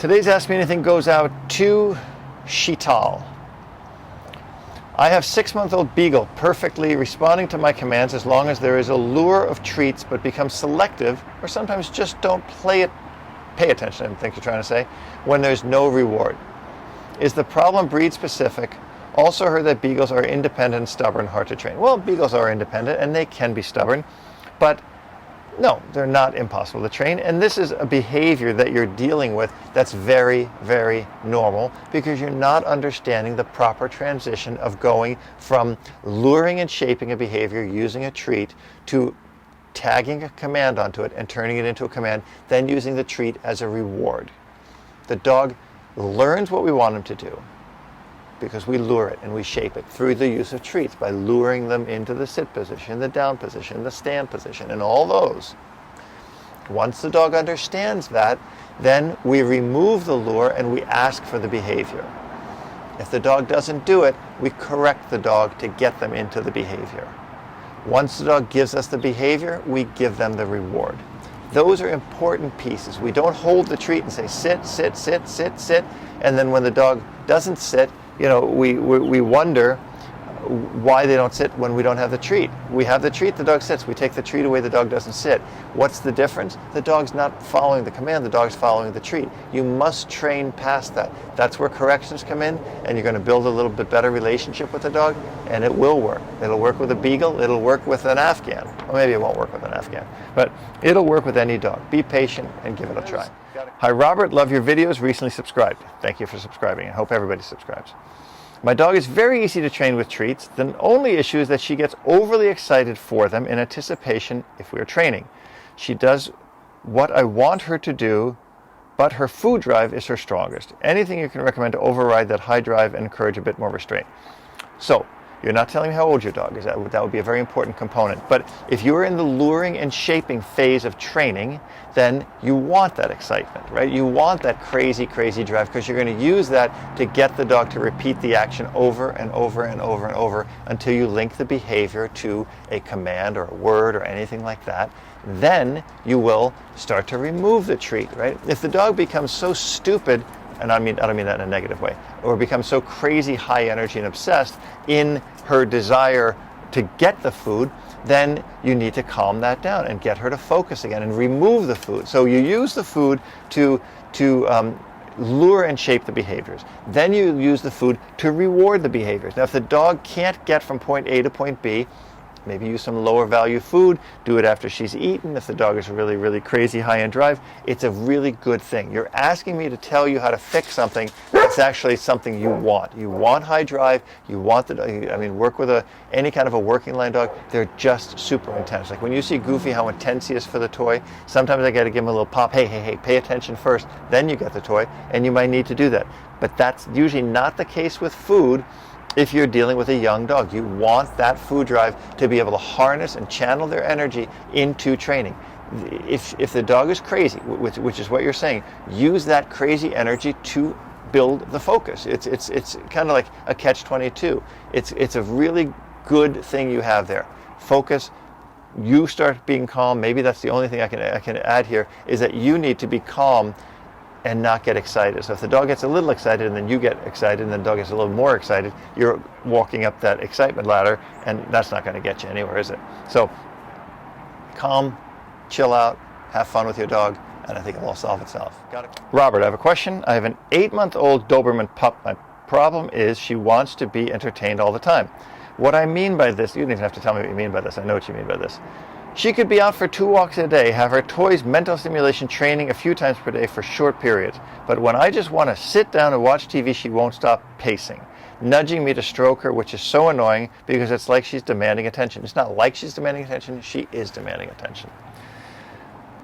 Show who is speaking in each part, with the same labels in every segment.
Speaker 1: Today's Ask Me Anything goes out to Sheetal. I have 6-month-old Beagle perfectly responding to my commands as long as there is a lure of treats, but becomes selective or sometimes just don't pay attention, I think you're trying to say, when there's no reward. Is the problem breed specific? Also heard that Beagles are independent and stubborn, hard to train. Well, Beagles are independent and they can be stubborn, but no, they're not impossible to train. And this is a behavior that you're dealing with that's very, very normal because you're not understanding the proper transition of going from luring and shaping a behavior using a treat to tagging a command onto it and turning it into a command, then using the treat as a reward. The dog learns what we want him to do because we lure it and we shape it through the use of treats by luring them into the sit position, the down position, the stand position, and all those. Once the dog understands that, then we remove the lure and we ask for the behavior. If the dog doesn't do it, we correct the dog to get them into the behavior. Once the dog gives us the behavior, we give them the reward. Those are important pieces. We don't hold the treat and say sit, sit, sit, sit, sit, and then when the dog doesn't sit, we wonder why they don't sit when we don't have the treat. We have the treat, the dog sits. We take the treat away, the dog doesn't sit. What's the difference? The dog's not following the command, the dog's following the treat. You must train past that. That's where corrections come in, and you're going to build a little bit better relationship with the dog, and it will work. It'll work with a Beagle, it'll work with an Afghan. Or maybe it won't work with an Afghan, but it'll work with any dog. Be patient and give it a try. Hi Robert, love your videos, recently subscribed. Thank you for subscribing. I hope everybody subscribes. My dog is very easy to train with treats. The only issue is that she gets overly excited for them in anticipation if we are training. She does what I want her to do, but her food drive is her strongest. Anything you can recommend to override that high drive and encourage a bit more restraint? So, you're not telling me how old your dog is. That would be a very important component. But if you're in the luring and shaping phase of training, then you want that excitement, right? You want that crazy, crazy drive because you're going to use that to get the dog to repeat the action over and over and over and over until you link the behavior to a command or a word or anything like that. Then you will start to remove the treat, right? If the dog becomes so stupid, and I don't mean that in a negative way, or becomes so crazy high energy and obsessed in her desire to get the food, then you need to calm that down and get her to focus again and remove the food. So you use the food to lure and shape the behaviors. Then you use the food to reward the behaviors. Now if the dog can't get from point A to point B, maybe use some lower value food, do it after she's eaten. If the dog is really, really crazy high-end drive, it's a really good thing. You're asking me to tell you how to fix something that's actually something you want. You want high drive, you want work with any kind of a working line dog, they're just super intense. Like when you see Goofy, how intense he is for the toy, sometimes I gotta give him a little pop, hey, pay attention first, then you get the toy, and you might need to do that. But that's usually not the case with food. If you're dealing with a young dog, you want that food drive to be able to harness and channel their energy into training. If the dog is crazy, which is what you're saying, use that crazy energy to build the focus. It's kind of like a catch-22. It's a really good thing you have there. Focus. You start being calm. Maybe that's the only thing I can add here is that you need to be calm and not get excited. So if the dog gets a little excited and then you get excited and then the dog gets a little more excited, you're walking up that excitement ladder and that's not going to get you anywhere, is it? So calm, chill out, have fun with your dog, and I think it'll all solve itself. Got it. Robert, I have a question. I have an 8-month-old Doberman pup. My problem is she wants to be entertained all the time. What I mean by this, you don't even have to tell me what you mean by this. I know what you mean by this. She could be out for 2 walks a day, have her toys mental stimulation training a few times per day for short periods. But when I just want to sit down and watch TV, she won't stop pacing, nudging me to stroke her, which is so annoying because it's like she's demanding attention. It's not like she's demanding attention, she is demanding attention.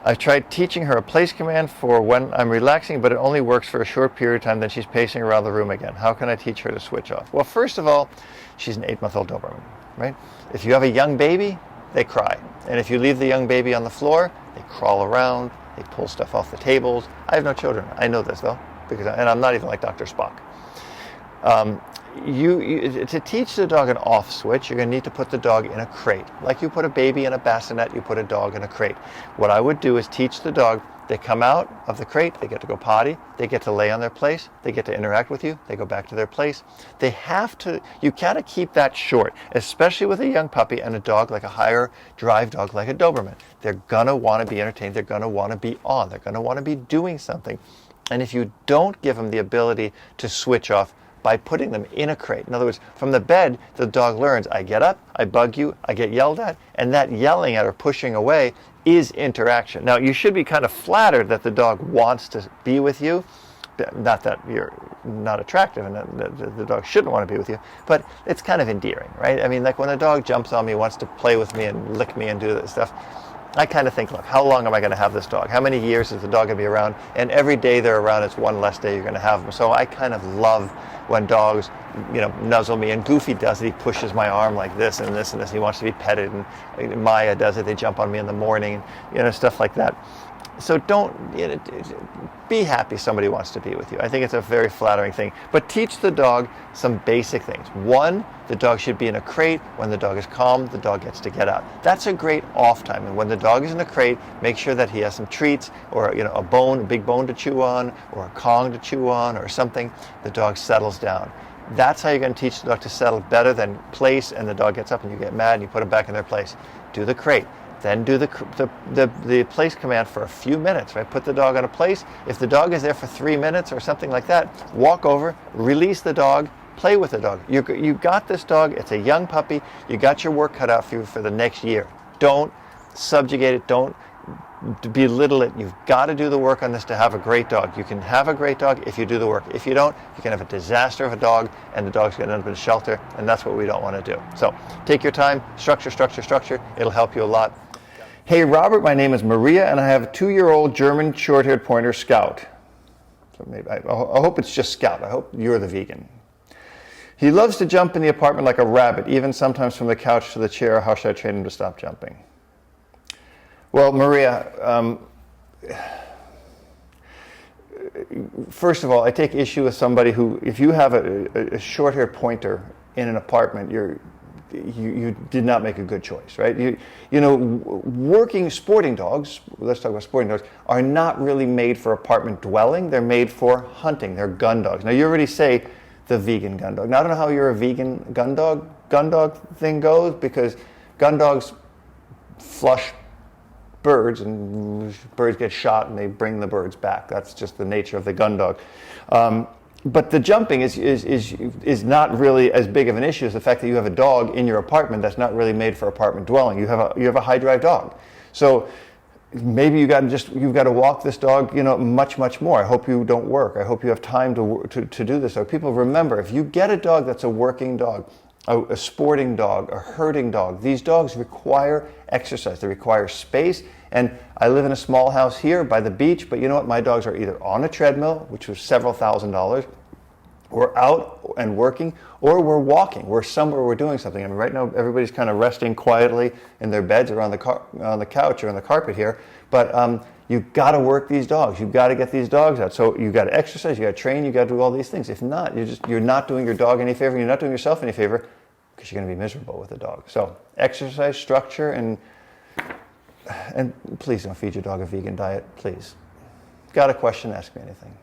Speaker 1: I've tried teaching her a place command for when I'm relaxing, but it only works for a short period of time, then she's pacing around the room again. How can I teach her to switch off? Well, first of all, she's an 8-month-old Doberman, right? If you have a young baby, they cry. And if you leave the young baby on the floor, they crawl around, they pull stuff off the tables. I have no children. I know this though, and I'm not even like Dr. Spock. to teach the dog an off switch, you're going to need to put the dog in a crate. Like you put a baby in a bassinet, you put a dog in a crate. What I would do is teach the dog, they come out of the crate, they get to go potty, they get to lay on their place, they get to interact with you, they go back to their place. They have to, you gotta keep that short, especially with a young puppy and a dog like a higher drive dog like a Doberman. They're gonna wanna be entertained, they're gonna wanna be on, they're gonna wanna be doing something. And if you don't give them the ability to switch off by putting them in a crate. In other words, from the bed, the dog learns, I get up, I bug you, I get yelled at, and that yelling at or pushing away is interaction. Now, you should be kind of flattered that the dog wants to be with you. Not that you're not attractive and that the dog shouldn't want to be with you, but it's kind of endearing, right? I mean, like when a dog jumps on me, wants to play with me and lick me and do that stuff, I kind of think, look, how long am I going to have this dog? How many years is the dog going to be around? And every day they're around, it's one less day you're going to have them. So I kind of love when dogs, nuzzle me. And Goofy does it. He pushes my arm like this and this and this. He wants to be petted. And Maya does it. They jump on me in the morning, stuff like that. So don't, be happy somebody wants to be with you. I think it's a very flattering thing. But teach the dog some basic things. One, the dog should be in a crate. When the dog is calm, the dog gets to get out. That's a great off time. And when the dog is in a crate, make sure that he has some treats or, a big bone to chew on or a Kong to chew on or something. The dog settles down. That's how you're going to teach the dog to settle better than place and the dog gets up and you get mad and you put him back in their place. Do the crate. Then do the place command for a few minutes, right? Put the dog on a place. If the dog is there for 3 minutes or something like that, walk over, release the dog, play with the dog. You got this dog. It's a young puppy. You got your work cut out for you for the next year. Don't subjugate it. Don't belittle it. You've got to do the work on this to have a great dog. You can have a great dog if you do the work. If you don't, you can have a disaster of a dog and the dog's going to end up in a shelter, and that's what we don't want to do. So take your time, structure. It'll help you a lot. Hey Robert, my name is Maria and I have a 2-year-old German short-haired pointer, Scout. So maybe I hope it's just Scout. I hope you're the vegan. He loves to jump in the apartment like a rabbit, even sometimes from the couch to the chair. How should I train him to stop jumping? Well, Maria, first of all, I take issue with somebody who, if you have a short-haired pointer in an apartment, you did not make a good choice, right? Working sporting dogs, let's talk about sporting dogs, are not really made for apartment dwelling. They're made for hunting. They're gun dogs. Now, you already say the vegan gun dog. Now, I don't know how your vegan gun dog thing goes, because gun dogs flush birds and birds get shot and they bring the birds back. That's just the nature of the gun dog. But the jumping is not really as big of an issue as the fact that you have a dog in your apartment that's not really made for apartment dwelling. You have a high drive dog. So maybe you've got to walk this dog, much more. I hope you don't work. I hope you have time to do this. So people, remember, if you get a dog that's a working dog, a sporting dog, a herding dog, these dogs require exercise. They require space. And I live in a small house here by the beach, but you know what? My dogs are either on a treadmill, which was several $1,000s, we're out and working, or we're walking. We're somewhere, we're doing something. I mean, right now everybody's kind of resting quietly in their beds or on the couch or on the carpet here. But you've got to work these dogs. You've got to get these dogs out. So you've got to exercise, you've got to train, you've got to do all these things. If not, you're not doing your dog any favor, you're not doing yourself any favor, because you're going to be miserable with a dog. So exercise, structure, and please don't feed your dog a vegan diet, please. Got a question? Ask me anything.